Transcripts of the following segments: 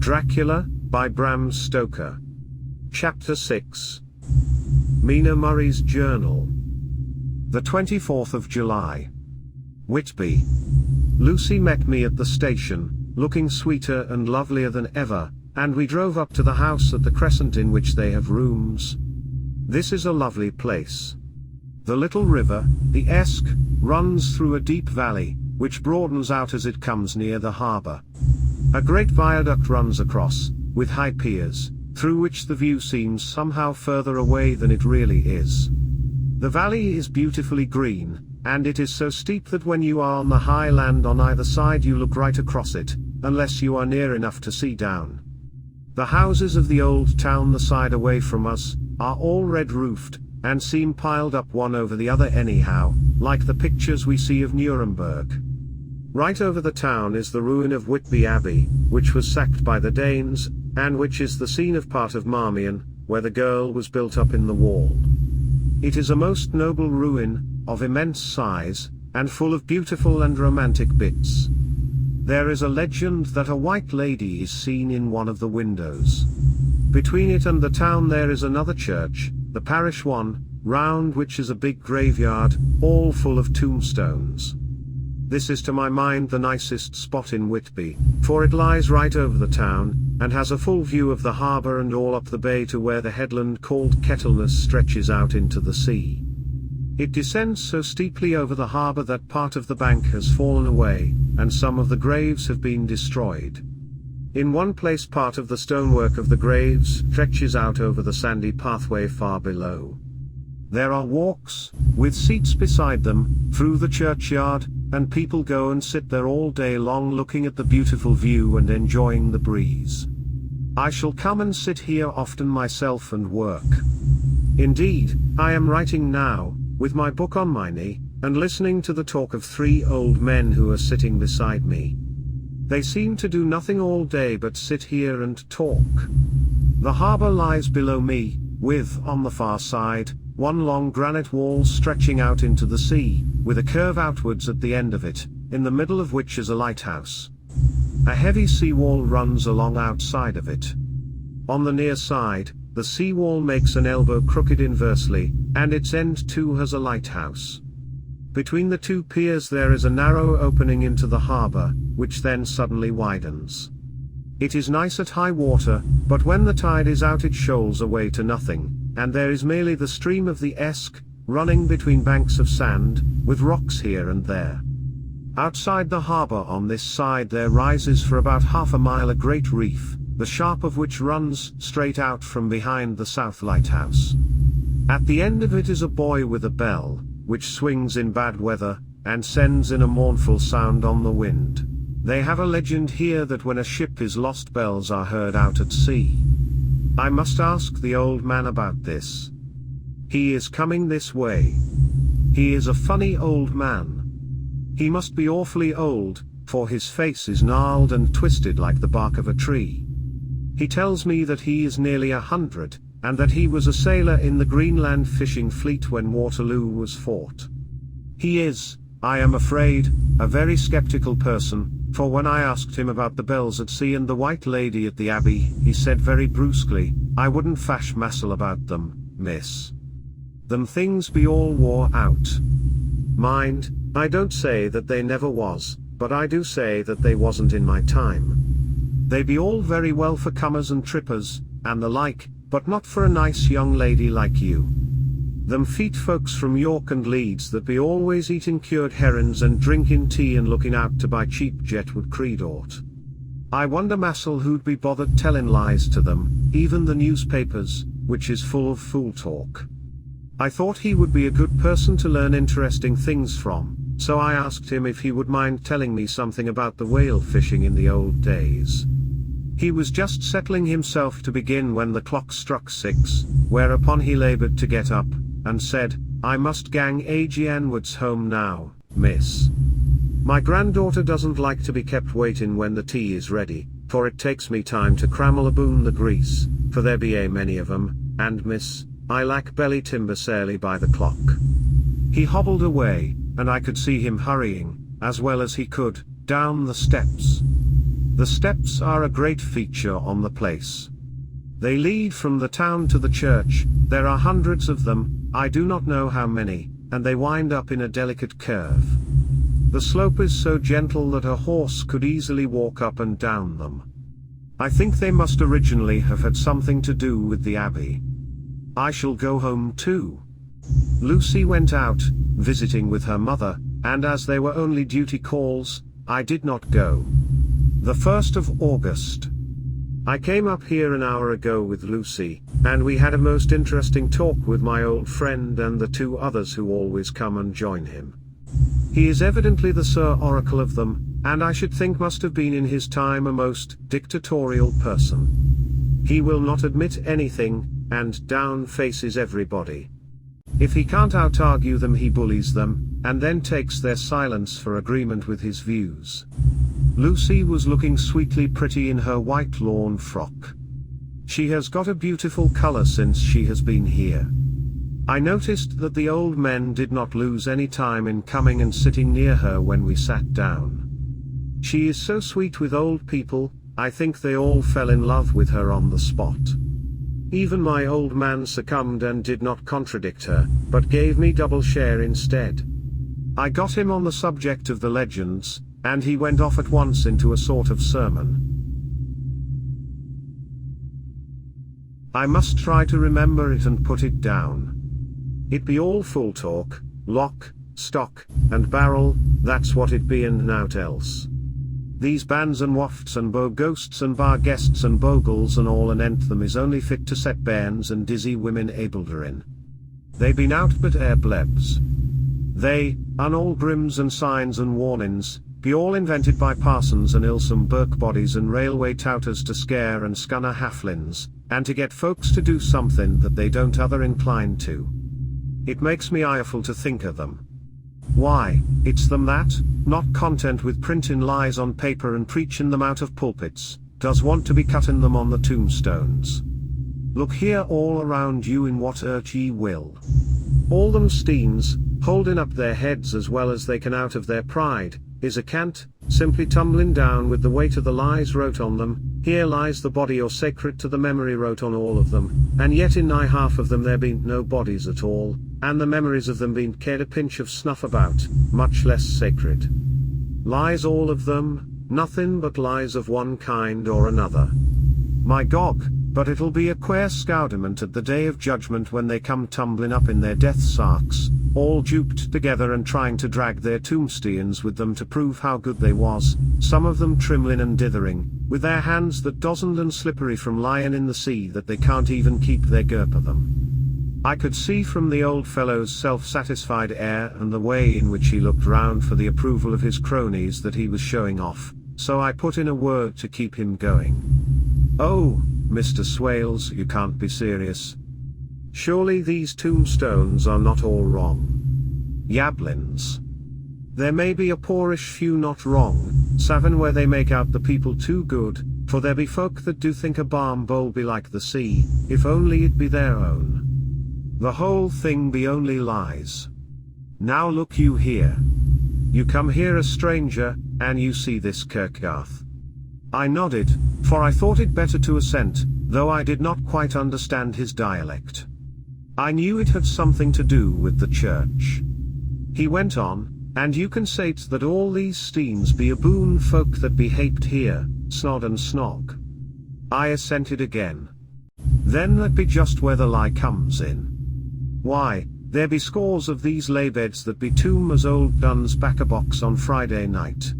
Dracula, by Bram Stoker. Chapter 6. Mina Murray's Journal. The 24th of July. Whitby. Lucy met me at the station, looking sweeter and lovelier than ever, and we drove up to the house at the Crescent in which they have rooms. This is a lovely place. The little river, the Esk, runs through a deep valley, which broadens out as it comes near the harbour. A great viaduct runs across, with high piers, through which the view seems somehow further away than it really is. The valley is beautifully green, and it is so steep that when you are on the high land on either side you look right across it, unless you are near enough to see down. The houses of the old town the side away from us, are all red-roofed, and seem piled up one over the other anyhow, like the pictures we see of Nuremberg. Right over the town is the ruin of Whitby Abbey, which was sacked by the Danes, and which is the scene of part of Marmion, where the girl was built up in the wall. It is a most noble ruin, of immense size, and full of beautiful and romantic bits. There is a legend that a white lady is seen in one of the windows. Between it and the town there is another church, the parish one, round which is a big graveyard, all full of tombstones. This is to my mind the nicest spot in Whitby, for it lies right over the town, and has a full view of the harbour and all up the bay to where the headland called Kettleness stretches out into the sea. It descends so steeply over the harbour that part of the bank has fallen away, and some of the graves have been destroyed. In one place part of the stonework of the graves stretches out over the sandy pathway far below. There are walks, with seats beside them, through the churchyard, and people go and sit there all day long looking at the beautiful view and enjoying the breeze. I shall come and sit here often myself and work. Indeed, I am writing now, with my book on my knee, and listening to the talk of three old men who are sitting beside me. They seem to do nothing all day but sit here and talk. The harbour lies below me, with, on the far side, one long granite wall stretching out into the sea, with a curve outwards at the end of it, in the middle of which is a lighthouse. A heavy sea-wall runs along outside of it. On the near side, the sea-wall makes an elbow crooked inversely, and its end too has a lighthouse. Between the two piers there is a narrow opening into the harbour, which then suddenly widens. It is nice at high water, but when the tide is out it shoals away to nothing, and there is merely the stream of the Esk, running between banks of sand, with rocks here and there. Outside the harbour on this side there rises for about half a mile a great reef, the sharp of which runs straight out from behind the south lighthouse. At the end of it is a buoy with a bell, which swings in bad weather, and sends in a mournful sound on the wind. They have a legend here that when a ship is lost bells are heard out at sea. I must ask the old man about this. He is coming this way. He is a funny old man. He must be awfully old, for his face is gnarled and twisted like the bark of a tree. He tells me that he is nearly 100, and that he was a sailor in the Greenland fishing fleet when Waterloo was fought. He is, I am afraid, a very sceptical person, for when I asked him about the bells at sea and the white lady at the abbey, he said very brusquely, "I wouldn't fash massel about them, miss. Them things be all wore out. Mind, I don't say that they never was, but I do say that they wasn't in my time. They be all very well for comers and trippers, and the like, but not for a nice young lady like you. Them feet folks from York and Leeds that be always eating cured herrings and drinking tea and looking out to buy cheap jet would creed aught. I wonder massel who'd be bothered telling lies to them, even the newspapers, which is full of fool talk." I thought he would be a good person to learn interesting things from, so I asked him if he would mind telling me something about the whale fishing in the old days. He was just settling himself to begin when the clock struck 6, whereupon he laboured to get up, and said, "I must gang onwards home now, miss. My granddaughter doesn't like to be kept waiting when the tea is ready, for it takes me time to crammel aboon the grease, for there be a many of 'em, and miss, I lack belly timber sairly by the clock." He hobbled away, and I could see him hurrying, as well as he could, down the steps. The steps are a great feature on the place. They lead from the town to the church, there are hundreds of them, I do not know how many, and they wind up in a delicate curve. The slope is so gentle that a horse could easily walk up and down them. I think they must originally have had something to do with the abbey. I shall go home too. Lucy went out, visiting with her mother, and as they were only duty calls, I did not go. The 1st of August. I came up here an hour ago with Lucy, and we had a most interesting talk with my old friend and the 2 others who always come and join him. He is evidently the Sir Oracle of them, and I should think must have been in his time a most dictatorial person. He will not admit anything, and down faces everybody. If he can't out-argue them, he bullies them, and then takes their silence for agreement with his views. Lucy was looking sweetly pretty in her white lawn frock. She has got a beautiful color since she has been here. I noticed that the old men did not lose any time in coming and sitting near her when we sat down. She is so sweet with old people, I think they all fell in love with her on the spot. Even my old man succumbed and did not contradict her, but gave me double share instead. I got him on the subject of the legends, and he went off at once into a sort of sermon. I must try to remember it and put it down. It be all full talk, lock, stock, and barrel, that's what it be and nout else. These bands and wafts and bow ghosts and bar guests and bogles and all anent them is only fit to set bairns and dizzy women abelderin. They be nout but air blebs. They, and all brims and signs and warnings, be all invented by parsons and ilsome birk bodies and railway touters to scare and scunner halflins, and to get folks to do something that they don't other incline to. It makes me ireful to think of them. Why, it's them that, not content with printing lies on paper and preaching them out of pulpits, does want to be cutting them on the tombstones. Look here all around you in what earth ye will. All them steens, holding up their heads as well as they can out of their pride, is a cant, simply tumbling down with the weight of the lies wrote on them. Here lies the body or sacred to the memory wrote on all of them, and yet in nigh half of them there bean't no bodies at all, and the memories of them bean't cared a pinch of snuff about, much less sacred. Lies all of them, nothing but lies of one kind or another. My gog, but it'll be a queer scoudiment at the day of judgment when they come tumbling up in their death sarks, all duped together and trying to drag their tombstones with them to prove how good they was, some of them trimlin and dithering, with their hands that dozened and slippery from lying in the sea that they can't even keep their grip of them. I could see from the old fellow's self-satisfied air and the way in which he looked round for the approval of his cronies that he was showing off, so I put in a word to keep him going. "Oh, Mr. Swales, you can't be serious. Surely these tombstones are not all wrong. Yablins. There may be a poorish few not wrong, savin where they make out the people too good, for there be folk that do think a balm bowl be like the sea, if only it be their own. The whole thing be only lies. Now look you here. You come here a stranger, and you see this kirkgarth." I nodded, for I thought it better to assent, though I did not quite understand his dialect. I knew it had something to do with the church. He went on, "And you can say't that all these steens be a boon folk that be haped here, snod and snog." I assented again. "Then that be just where the lie comes in. Why, there be scores of these laybeds that be tomb as old duns back a box on Friday night."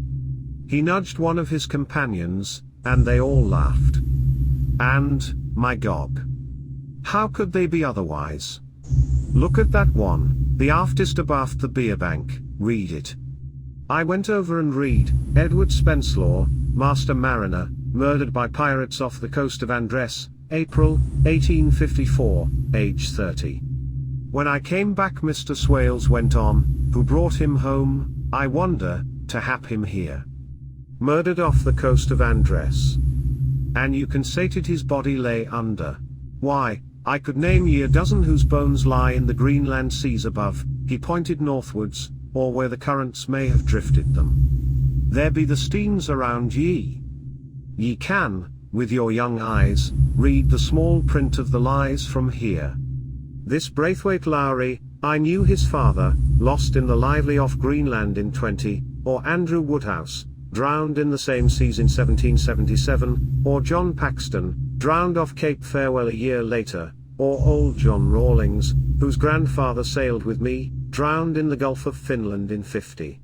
He nudged one of his companions, and they all laughed. And, my gog, how could they be otherwise? Look at that one, the aftest abaft the beer bank, read it. I went over and read, "Edward Spenslaw, Master Mariner, murdered by pirates off the coast of Andres, April, 1854, age 30. When I came back Mr. Swales went on, who brought him home, I wonder, to hap him here. Murdered off the coast of Andres. And you can say't his body lay under. Why, I could name ye a dozen whose bones lie in the Greenland seas above," he pointed northwards, "or where the currents may have drifted them. There be the steens around ye. Ye can, with your young eyes, read the small print of the lies from here. This Braithwaite Lowry, I knew his father, lost in the lively off Greenland in 20, or Andrew Woodhouse, drowned in the same seas in 1777, or John Paxton, drowned off Cape Farewell a year later, or old John Rawlings, whose grandfather sailed with me, drowned in the Gulf of Finland in 50.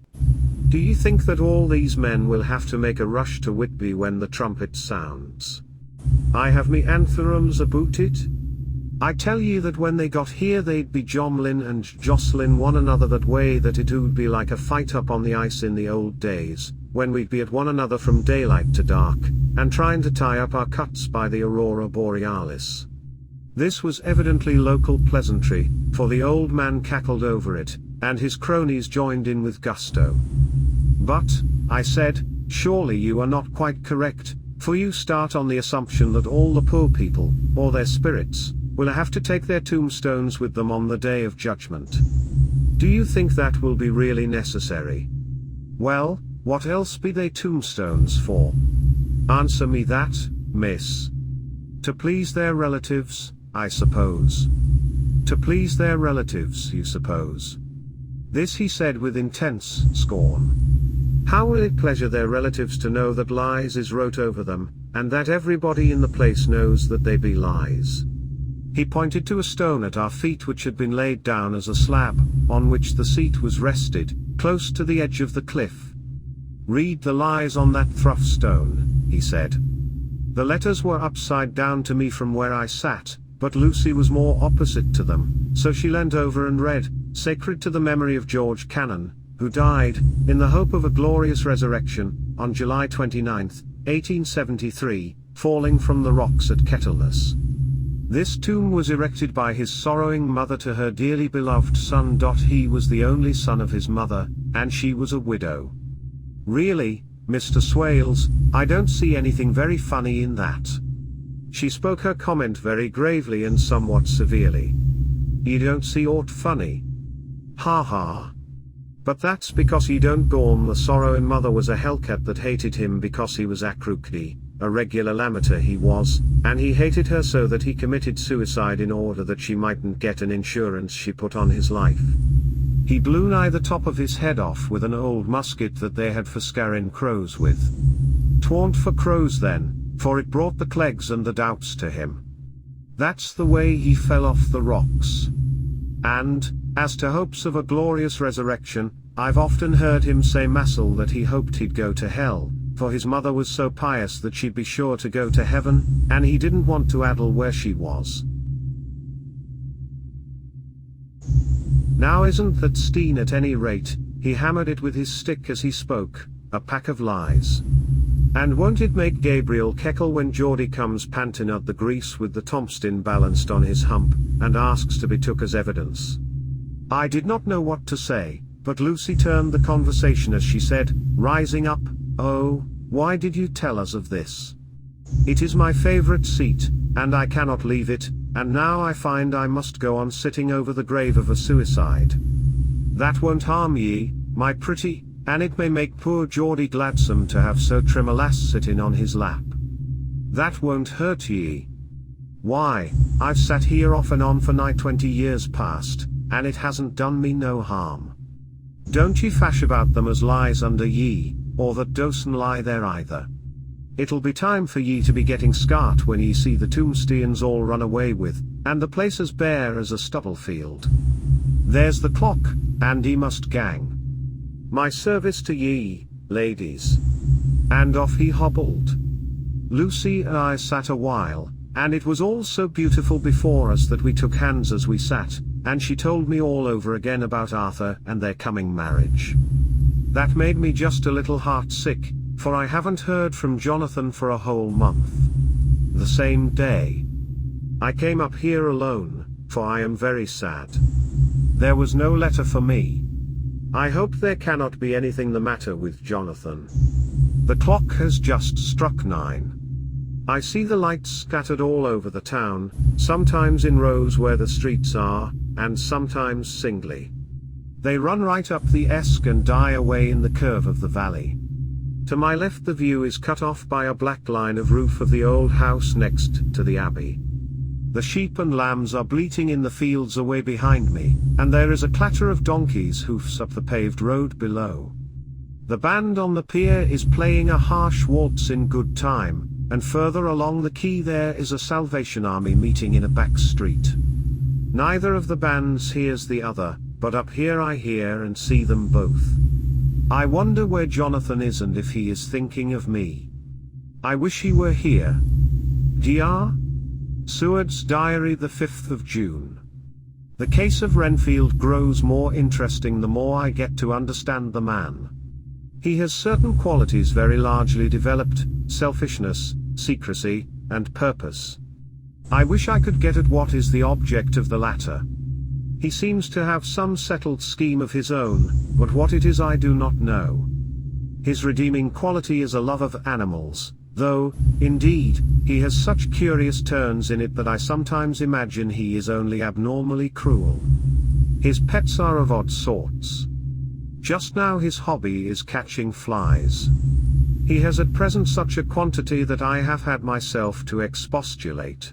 Do you think that all these men will have to make a rush to Whitby when the trumpet sounds? I have me antherums about it. I tell ye that when they got here they'd be jomlin and jostlin one another that way that it would be like a fight up on the ice in the old days, when we'd be at one another from daylight to dark, and trying to tie up our cuts by the aurora borealis. This was evidently local pleasantry, for the old man cackled over it, and his cronies joined in with gusto. But, I said, surely you are not quite correct, for you start on the assumption that all the poor people, or their spirits, will have to take their tombstones with them on the day of judgment. Do you think that will be really necessary? Well, what else be they tombstones for? Answer me that, miss. To please their relatives, I suppose. To please their relatives, you suppose. This he said with intense scorn. How will it pleasure their relatives to know that lies is wrote over them, and that everybody in the place knows that they be lies? He pointed to a stone at our feet which had been laid down as a slab, on which the seat was rested, close to the edge of the cliff. Read the lies on that through stone, he said. The letters were upside down to me from where I sat, but Lucy was more opposite to them, so she leant over and read, "Sacred to the memory of George Cannon, who died, in the hope of a glorious resurrection, on July 29, 1873, falling from the rocks at Kettleness. This tomb was erected by his sorrowing mother to her dearly beloved son. He was the only son of his mother, and she was a widow. Really, Mr. Swales, I don't see anything very funny in that." She spoke her comment very gravely and somewhat severely. "You don't see aught funny? Ha ha. But that's because ye don't gorm. The sorrowing mother was a hellcat that hated him because he was a crookie, a regular lamiter he was, and he hated her so that he committed suicide in order that she mightn't get an insurance she put on his life. He blew nigh the top of his head off with an old musket that they had for scaring crows with. 'Twant for crows then, for it brought the clegs and the doubts to him. That's the way he fell off the rocks. And, as to hopes of a glorious resurrection, I've often heard him say massal that he hoped he'd go to hell, for his mother was so pious that she'd be sure to go to heaven, and he didn't want to addle where she was. Now isn't that Steen at any rate?" He hammered it with his stick as he spoke, "a pack of lies. And won't it make Gabriel keckle when Geordie comes panting out the grease with the tombstone balanced on his hump, and asks to be took as evidence?" I did not know what to say, but Lucy turned the conversation as she said, rising up, "Oh, why did you tell us of this? It is my favorite seat, and I cannot leave it, and now I find I must go on sitting over the grave of a suicide. That won't harm ye, my pretty, and it may make poor Geordie gladsome to have so trim a lass sitting on his lap. That won't hurt ye. Why, I've sat here off and on for nigh 20 years past, and it hasn't done me no harm. Don't ye fash about them as lies under ye, or that doesn't lie there either. It'll be time for ye to be getting scart when ye see the tombstones all run away with, and the place as bare as a stubble field. There's the clock, and he must gang. My service to ye, ladies." And off he hobbled. Lucy and I sat a while, and it was all so beautiful before us that we took hands as we sat, and she told me all over again about Arthur and their coming marriage. That made me just a little heart sick, for I haven't heard from Jonathan for a whole month. The same day I came up here alone, for I am very sad. There was no letter for me. I hope there cannot be anything the matter with Jonathan. The clock has just struck 9. I see the lights scattered all over the town, sometimes in rows where the streets are, and sometimes singly. They run right up the Esk and die away in the curve of the valley. To my left the view is cut off by a black line of roof of the old house next to the abbey. The sheep and lambs are bleating in the fields away behind me, and there is a clatter of donkeys' hoofs up the paved road below. The band on the pier is playing a harsh waltz in good time, and further along the quay there is a Salvation Army meeting in a back street. Neither of the bands hears the other, but up here I hear and see them both. I wonder where Jonathan is and if he is thinking of me. I wish he were here. Dr. Seward's Diary, the 5th of June. The case of Renfield grows more interesting the more I get to understand the man. He has certain qualities very largely developed: selfishness, secrecy, and purpose. I wish I could get at what is the object of the latter. He seems to have some settled scheme of his own, but what it is I do not know. His redeeming quality is a love of animals, though, indeed, he has such curious turns in it that I sometimes imagine he is only abnormally cruel. His pets are of odd sorts. Just now his hobby is catching flies. He has at present such a quantity that I have had myself to expostulate.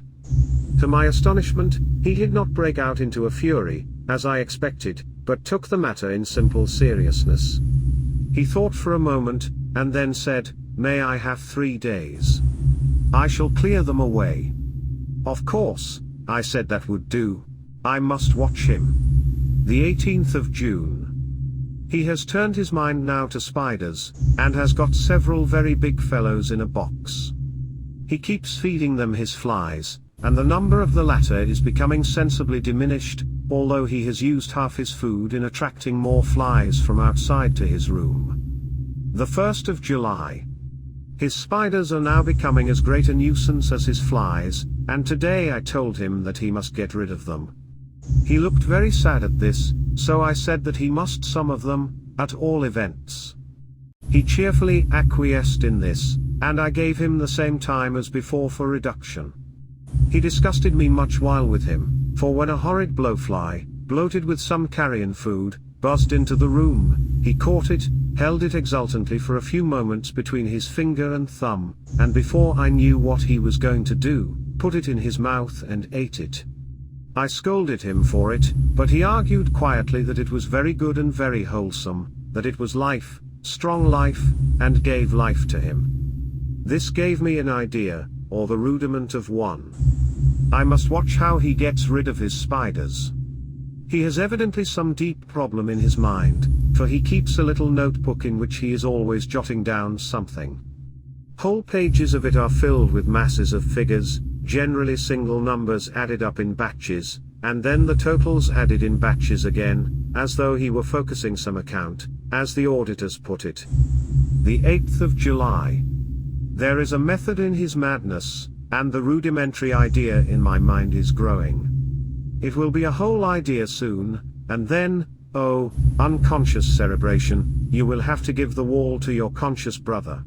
To my astonishment, he did not break out into a fury, as I expected, but took the matter in simple seriousness. He thought for a moment, and then said, "May I have 3 days? I shall clear them away." Of course, I said that would do. I must watch him. The 18th of June. He has turned his mind now to spiders, and has got several very big fellows in a box. He keeps feeding them his flies, and the number of the latter is becoming sensibly diminished, although he has used half his food in attracting more flies from outside to his room. The 1st of July. His spiders are now becoming as great a nuisance as his flies, and today I told him that he must get rid of them. He looked very sad at this, so I said that he must some of them, at all events. He cheerfully acquiesced in this, and I gave him the same time as before for reduction. He disgusted me much while with him, for when a horrid blowfly, bloated with some carrion food, buzzed into the room, he caught it, held it exultantly for a few moments between his finger and thumb, and before I knew what he was going to do, put it in his mouth and ate it. I scolded him for it, but he argued quietly that it was very good and very wholesome, that it was life, strong life, and gave life to him. This gave me an idea, or the rudiment of one. I must watch how he gets rid of his spiders. He has evidently some deep problem in his mind, for he keeps a little notebook in which he is always jotting down something. Whole pages of it are filled with masses of figures, generally single numbers added up in batches, and then the totals added in batches again, as though he were focusing some account, as the auditors put it. The 8th of July. There is a method in his madness, and the rudimentary idea in my mind is growing. It will be a whole idea soon, and then, oh, unconscious cerebration, you will have to give the wall to your conscious brother.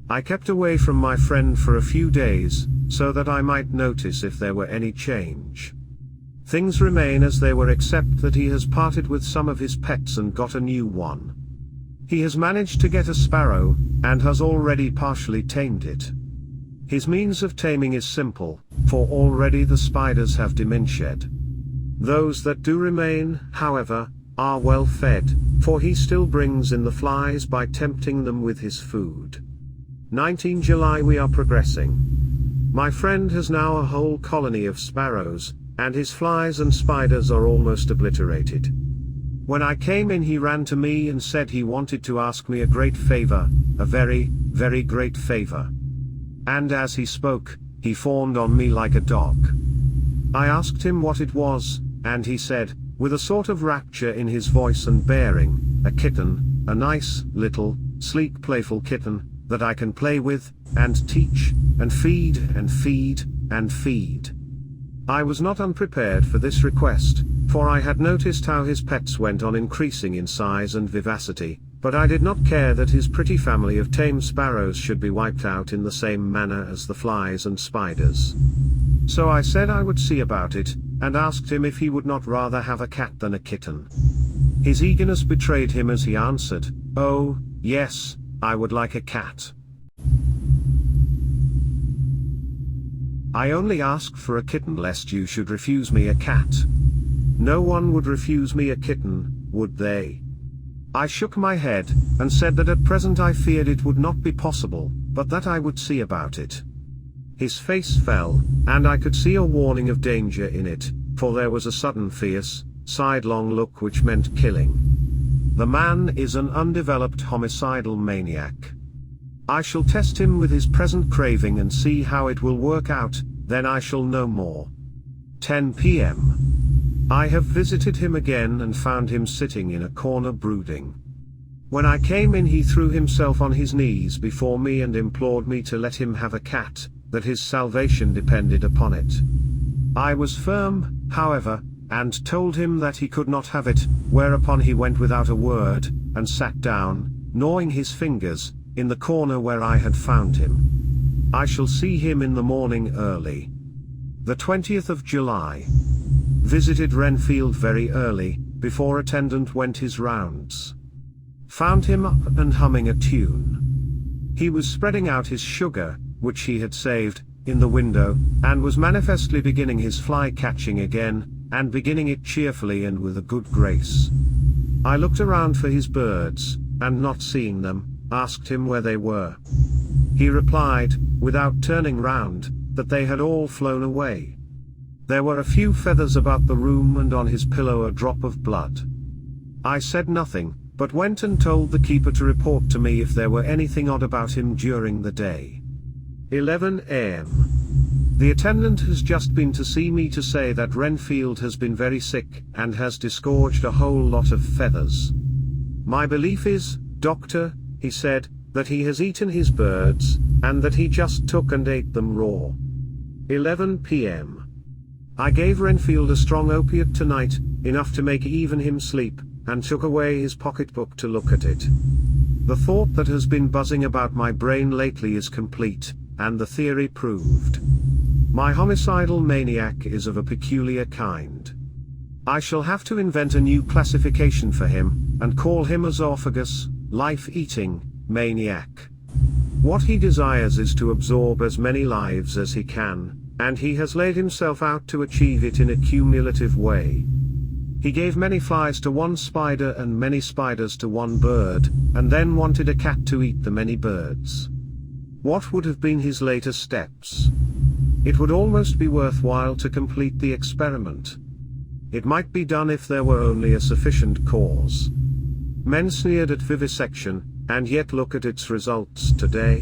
I kept away from my friend for a few days, so that I might notice if there were any change. Things remain as they were except that he has parted with some of his pets and got a new one. He has managed to get a sparrow, and has already partially tamed it. His means of taming is simple, for already the spiders have diminished. Those that do remain, however, are well fed, for he still brings in the flies by tempting them with his food. 19 July. We are progressing. My friend has now a whole colony of sparrows, and his flies and spiders are almost obliterated. When I came in he ran to me and said he wanted to ask me a great favor, a very, very great favor. And as he spoke, he fawned on me like a dog. I asked him what it was, and he said, with a sort of rapture in his voice and bearing, a kitten, a nice, little, sleek playful kitten, that I can play with, and teach, and feed, and feed, and feed. I was not unprepared for this request, for I had noticed how his pets went on increasing in size and vivacity, but I did not care that his pretty family of tame sparrows should be wiped out in the same manner as the flies and spiders. So I said I would see about it, and asked him if he would not rather have a cat than a kitten. His eagerness betrayed him as he answered, "Oh, yes, I would like a cat. I only asked for a kitten lest you should refuse me a cat. No one would refuse me a kitten, would they? I shook my head, and said that at present I feared it would not be possible, but that I would see about it. His face fell, and I could see a warning of danger in it, for there was a sudden fierce, sidelong look which meant killing. The man is an undeveloped homicidal maniac. I shall test him with his present craving and see how it will work out, then I shall know more. 10 p.m. I have visited him again and found him sitting in a corner brooding. When I came in he threw himself on his knees before me and implored me to let him have a cat, that his salvation depended upon it. I was firm, however, and told him that he could not have it, whereupon he went without a word, and sat down, gnawing his fingers, in the corner where I had found him. I shall see him in the morning early. The 20th of July. Visited Renfield very early, before attendant went his rounds. Found him up and humming a tune. He was spreading out his sugar, which he had saved, in the window, and was manifestly beginning his fly-catching again, and beginning it cheerfully and with a good grace. I looked around for his birds, and not seeing them, asked him where they were. He replied, without turning round, that they had all flown away. There were a few feathers about the room and on his pillow a drop of blood. I said nothing, but went and told the keeper to report to me if there were anything odd about him during the day. 11 a.m. The attendant has just been to see me to say that Renfield has been very sick, and has disgorged a whole lot of feathers. My belief is, doctor, he said, that he has eaten his birds, and that he just took and ate them raw. 11 p.m. I gave Renfield a strong opiate tonight, enough to make even him sleep, and took away his pocketbook to look at it. The thought that has been buzzing about my brain lately is complete, and the theory proved. My homicidal maniac is of a peculiar kind. I shall have to invent a new classification for him, and call him esophagus, life-eating, maniac. What he desires is to absorb as many lives as he can, and he has laid himself out to achieve it in a cumulative way. He gave many flies to one spider and many spiders to one bird, and then wanted a cat to eat the many birds. What would have been his later steps? It would almost be worthwhile to complete the experiment. It might be done if there were only a sufficient cause. Men sneered at vivisection, and yet look at its results today.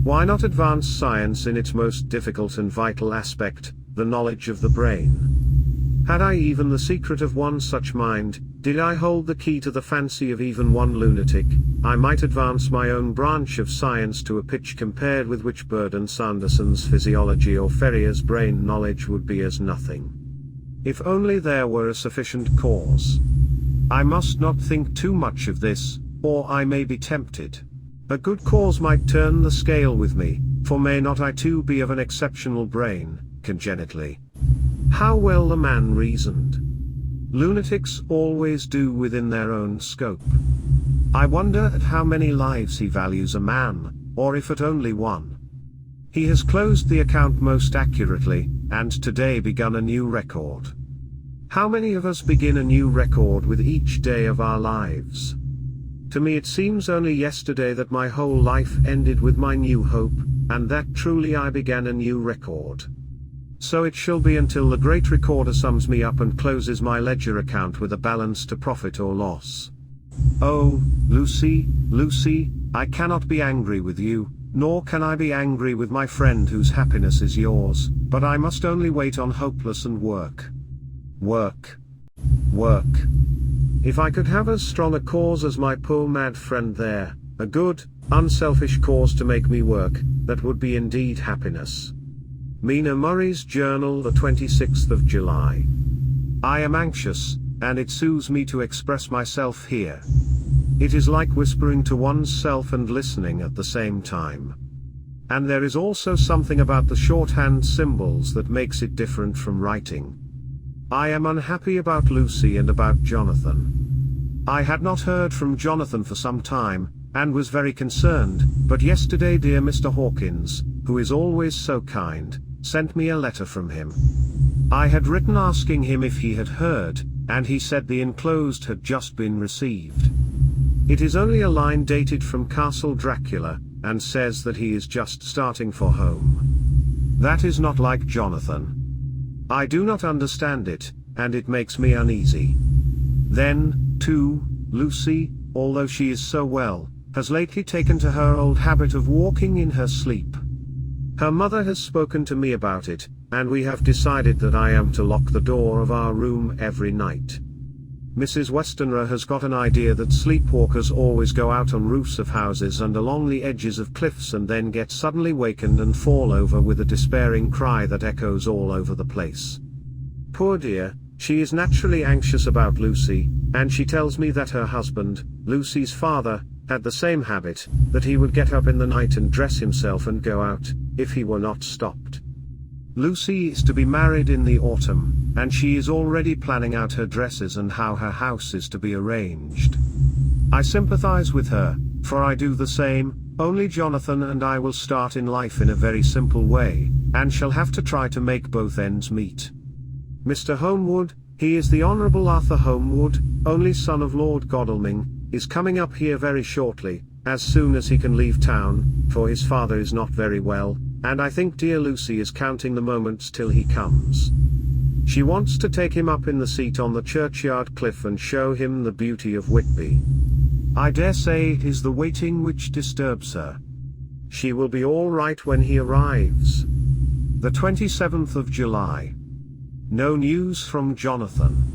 Why not advance science in its most difficult and vital aspect, the knowledge of the brain? Had I even the secret of one such mind, did I hold the key to the fancy of even one lunatic, I might advance my own branch of science to a pitch compared with which Bird and Sanderson's physiology or Ferrier's brain knowledge would be as nothing. If only there were a sufficient cause. I must not think too much of this, or I may be tempted. A good cause might turn the scale with me, for may not I too be of an exceptional brain, congenitally? How well the man reasoned. Lunatics always do within their own scope. I wonder at how many lives he values a man, or if at only one. He has closed the account most accurately, and today begun a new record. How many of us begin a new record with each day of our lives? To me it seems only yesterday that my whole life ended with my new hope, and that truly I began a new record. So it shall be until the great recorder sums me up and closes my ledger account with a balance to profit or loss. Oh, Lucy, Lucy, I cannot be angry with you, nor can I be angry with my friend whose happiness is yours, but I must only wait on hopeless and work. Work. Work. If I could have as strong a cause as my poor mad friend there, a good, unselfish cause to make me work, that would be indeed happiness. Mina Murray's Journal, the 26th of July. I am anxious, and it soothes me to express myself here. It is like whispering to one's self and listening at the same time. And there is also something about the shorthand symbols that makes it different from writing. I am unhappy about Lucy and about Jonathan. I had not heard from Jonathan for some time, and was very concerned, but yesterday dear Mr. Hawkins, who is always so kind, sent me a letter from him. I had written asking him if he had heard, and he said the enclosed had just been received. It is only a line dated from Castle Dracula, and says that he is just starting for home. That is not like Jonathan. I do not understand it, and it makes me uneasy. Then, too, Lucy, although she is so well, has lately taken to her old habit of walking in her sleep. Her mother has spoken to me about it, and we have decided that I am to lock the door of our room every night. Mrs. Westenra has got an idea that sleepwalkers always go out on roofs of houses and along the edges of cliffs and then get suddenly wakened and fall over with a despairing cry that echoes all over the place. Poor dear, she is naturally anxious about Lucy, and she tells me that her husband, Lucy's father, had the same habit, that he would get up in the night and dress himself and go out, if he were not stopped. Lucy is to be married in the autumn, and she is already planning out her dresses and how her house is to be arranged. I sympathize with her, for I do the same, only Jonathan and I will start in life in a very simple way, and shall have to try to make both ends meet. Mr. Homewood, he is the Honourable Arthur Homewood, only son of Lord Godalming, is coming up here very shortly, as soon as he can leave town, for his father is not very well, and I think dear Lucy is counting the moments till he comes. She wants to take him up in the seat on the churchyard cliff and show him the beauty of Whitby. I dare say it is the waiting which disturbs her. She will be all right when he arrives. The 27th of July. No news from Jonathan.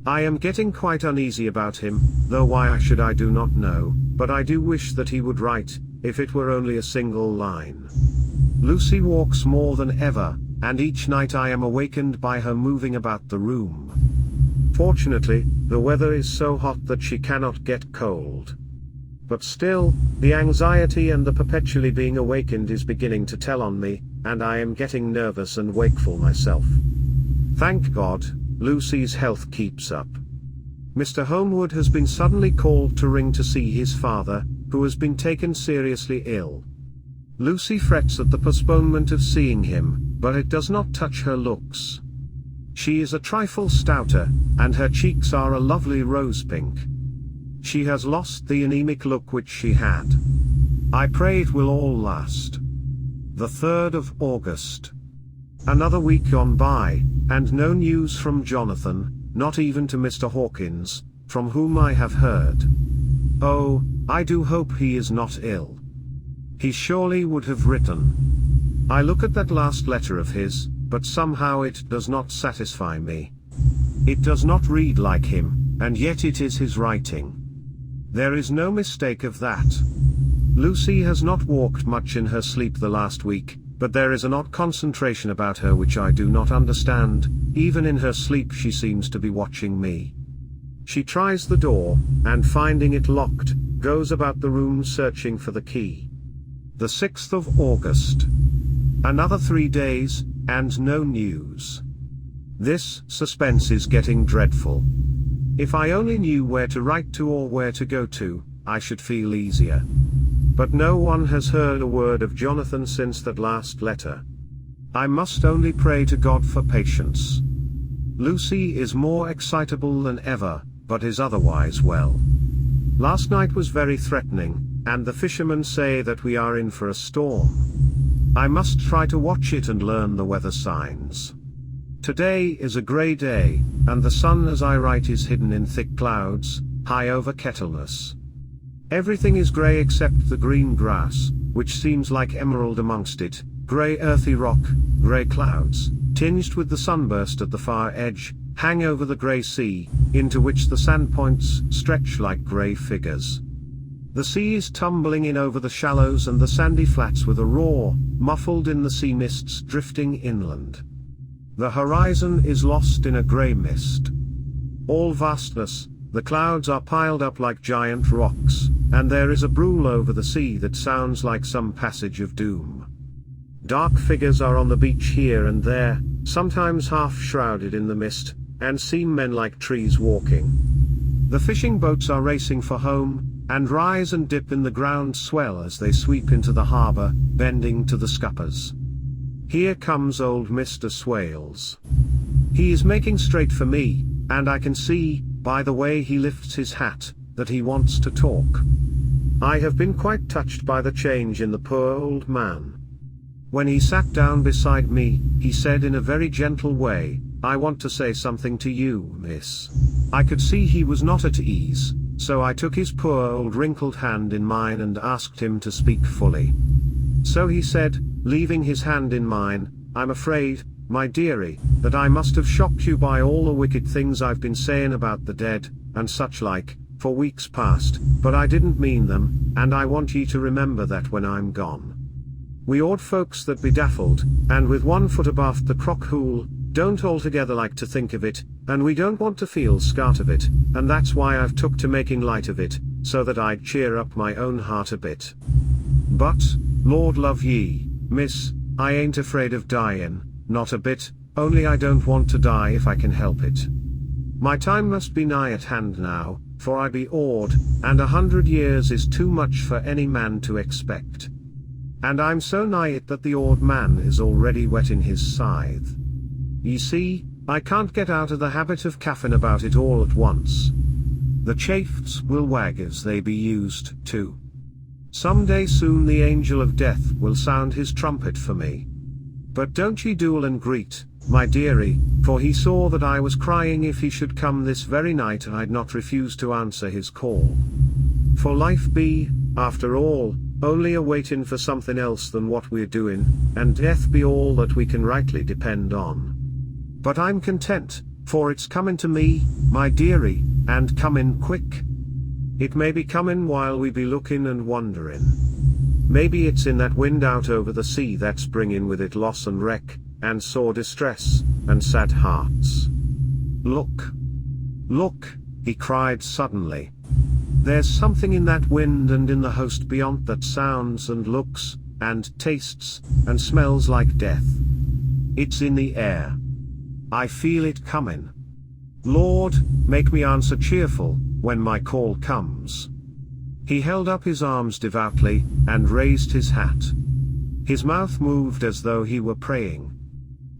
I am getting quite uneasy about him, though why I should I do not know, but I do wish that he would write, if it were only a single line. Lucy walks more than ever, and each night I am awakened by her moving about the room. Fortunately, the weather is so hot that she cannot get cold. But still, the anxiety and the perpetually being awakened is beginning to tell on me, and I am getting nervous and wakeful myself. Thank God, Lucy's health keeps up. Mr. Homewood has been suddenly called to ring to see his father, who has been taken seriously ill. Lucy frets at the postponement of seeing him, but it does not touch her looks. She is a trifle stouter, and her cheeks are a lovely rose pink. She has lost the anemic look which she had. I pray it will all last. The 3rd of August. Another week gone by, and no news from Jonathan, not even to Mr. Hawkins, from whom I have heard. Oh, I do hope he is not ill. He surely would have written. I look at that last letter of his, but somehow it does not satisfy me. It does not read like him, and yet it is his writing. There is no mistake of that. Lucy has not walked much in her sleep the last week, but there is an odd concentration about her which I do not understand. Even in her sleep she seems to be watching me. She tries the door, and finding it locked, goes about the room searching for the key. The 6th of August. Another 3 days, and no news. This suspense is getting dreadful. If I only knew where to write to or where to go to, I should feel easier. But no one has heard a word of Jonathan since that last letter. I must only pray to God for patience. Lucy is more excitable than ever, but is otherwise well. Last night was very threatening, and the fishermen say that we are in for a storm. I must try to watch it and learn the weather signs. Today is a grey day, and the sun as I write is hidden in thick clouds, high over Kettleness. Everything is grey except the green grass, which seems like emerald amongst it, grey earthy rock, grey clouds, tinged with the sunburst at the far edge, hang over the grey sea, into which the sandpoints stretch like grey figures. The sea is tumbling in over the shallows and the sandy flats with a roar, muffled in the sea mists drifting inland. The horizon is lost in a grey mist. All vastness, the clouds are piled up like giant rocks, and there is a brool over the sea that sounds like some passage of doom. Dark figures are on the beach here and there, sometimes half shrouded in the mist, and seem men like trees walking. The fishing boats are racing for home, and rise and dip in the ground swell as they sweep into the harbour, bending to the scuppers. Here comes old Mr. Swales. He is making straight for me, and I can see, by the way he lifts his hat, that he wants to talk. I have been quite touched by the change in the poor old man. When he sat down beside me, he said in a very gentle way, "I want to say something to you, miss." I could see he was not at ease, so I took his poor old wrinkled hand in mine and asked him to speak fully. So he said, leaving his hand in mine, "I'm afraid, my dearie, that I must have shocked you by all the wicked things I've been saying about the dead, and such like, for weeks past, but I didn't mean them, and I want ye to remember that when I'm gone. We old folks that be daffled, and with one foot abaft the crock hool, don't altogether like to think of it, and we don't want to feel scart of it, and that's why I've took to making light of it, so that I'd cheer up my own heart a bit. But, Lord love ye, miss, I ain't afraid of dyin', not a bit, only I don't want to die if I can help it. My time must be nigh at hand now, for I be old, and 100 years is too much for any man to expect. And I'm so nigh it that the old man is already whetting his scythe. Ye see, I can't get out of the habit of caffin about it all at once. The chafes will wag as they be used to. Some day soon the angel of death will sound his trumpet for me. But don't ye duel and greet, my dearie, for he saw that I was crying if he should come this very night I'd not refuse to answer his call. For life be, after all, only a waitin' for something else than what we're doing, and death be all that we can rightly depend on. But I'm content, for it's comin' to me, my dearie, and comin' quick. It may be comin' while we be lookin' and wonderin'. Maybe it's in that wind out over the sea that's bringin' with it loss and wreck, and sore distress, and sad hearts. Look! Look! He cried suddenly. There's something in that wind and in the host beyond that sounds and looks, and tastes, and smells like death. It's in the air. I feel it comin'. Lord, make me answer cheerful, when my call comes. He held up his arms devoutly, and raised his hat. His mouth moved as though he were praying.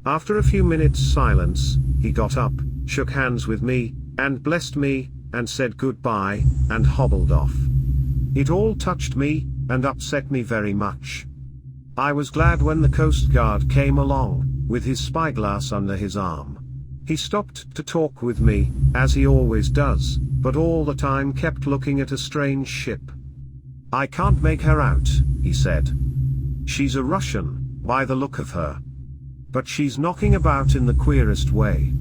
After a few minutes' silence, he got up, shook hands with me, and blessed me, and said goodbye, and hobbled off. It all touched me, and upset me very much. I was glad when the Coast Guard came along, with his spyglass under his arm. He stopped to talk with me, as he always does, but all the time kept looking at a strange ship. "I can't make her out," he said. "She's a Russian, by the look of her. But she's knocking about in the queerest way.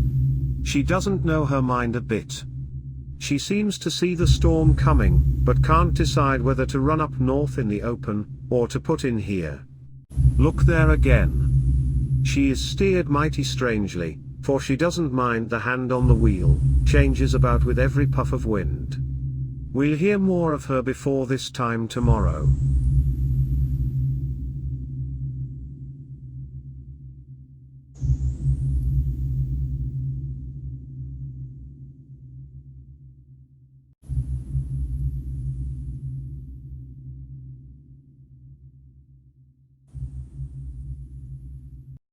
She doesn't know her mind a bit. She seems to see the storm coming, but can't decide whether to run up north in the open, or to put in here. Look there again. She is steered mighty strangely, for she doesn't mind the hand on the wheel, changes about with every puff of wind. We'll hear more of her before this time tomorrow."